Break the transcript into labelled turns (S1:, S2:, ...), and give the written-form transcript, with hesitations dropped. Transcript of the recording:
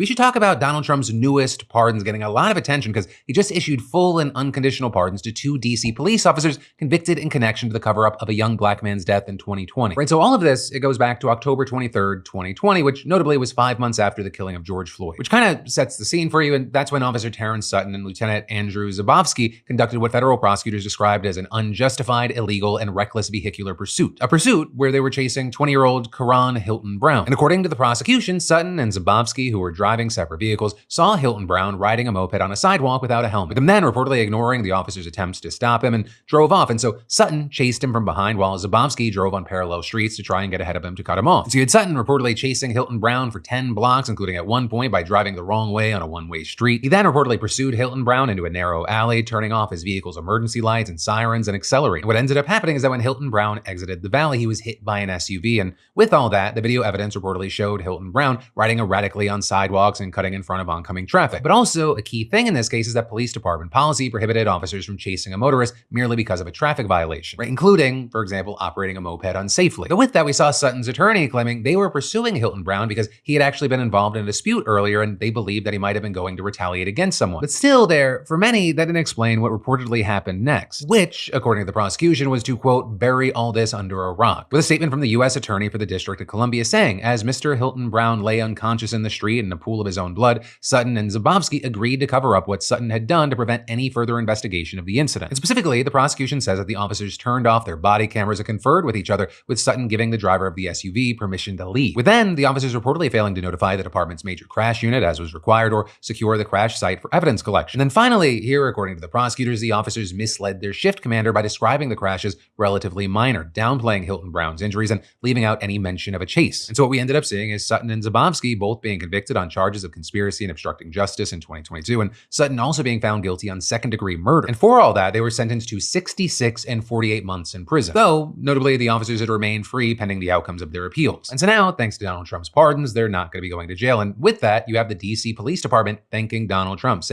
S1: We should talk about Donald Trump's newest pardons getting a lot of attention because he just issued full and unconditional pardons to two DC police officers convicted in connection to the cover-up of a young black man's death in 2020. Right, so all of this, it goes back to October 23rd, 2020, which notably was 5 months after the killing of George Floyd, which kind of sets the scene for you, and that's when Officer Terrence Sutton and Lieutenant Andrew Zabowski conducted what federal prosecutors described as an unjustified, illegal, and reckless vehicular pursuit. A pursuit where they were chasing 20-year-old Karan Hilton Brown. And according to the prosecution, Sutton and Zabowski, who were driving separate vehicles, saw Hilton Brown riding a moped on a sidewalk without a helmet, with him then reportedly ignoring the officer's attempts to stop him and drove off. And so Sutton chased him from behind while Zabowski drove on parallel streets to try and get ahead of him to cut him off. And so you had Sutton reportedly chasing Hilton Brown for 10 blocks, including at one point by driving the wrong way on a one-way street. He then reportedly pursued Hilton Brown into a narrow alley, turning off his vehicle's emergency lights and sirens and accelerating. What ended up happening is that when Hilton Brown exited the valley, he was hit by an SUV. And with all that, the video evidence reportedly showed Hilton Brown riding erratically on sidewalks and cutting in front of oncoming traffic. But also, a key thing in this case is that police department policy prohibited officers from chasing a motorist merely because of a traffic violation, right? Including, for example, operating a moped unsafely. But with that, we saw Sutton's attorney claiming they were pursuing Hilton Brown because he had actually been involved in a dispute earlier and they believed that he might have been going to retaliate against someone. But still for many, that didn't explain what reportedly happened next, which, according to the prosecution, was to, quote, bury all this under a rock, with a statement from the U.S. Attorney for the District of Columbia saying, as Mr. Hilton Brown lay unconscious in the street in a pool of his own blood, Sutton and Zabowski agreed to cover up what Sutton had done to prevent any further investigation of the incident. And specifically, the prosecution says that the officers turned off their body cameras and conferred with each other, with Sutton giving the driver of the SUV permission to leave. With then, the officers reportedly failing to notify the department's major crash unit as was required or secure the crash site for evidence collection. And then finally, here, according to the prosecutors, the officers misled their shift commander by describing the crash as relatively minor, downplaying Hilton Brown's injuries and leaving out any mention of a chase. And so what we ended up seeing is Sutton and Zabowski both being convicted on charges of conspiracy and obstructing justice in 2022, and Sutton also being found guilty on second-degree murder. And for all that, they were sentenced to 66 and 48 months in prison. Though, notably, the officers had remained free pending the outcomes of their appeals. And so now, thanks to Donald Trump's pardons, they're not going to be going to jail. And with that, you have the DC Police Department thanking Donald Trump, saying,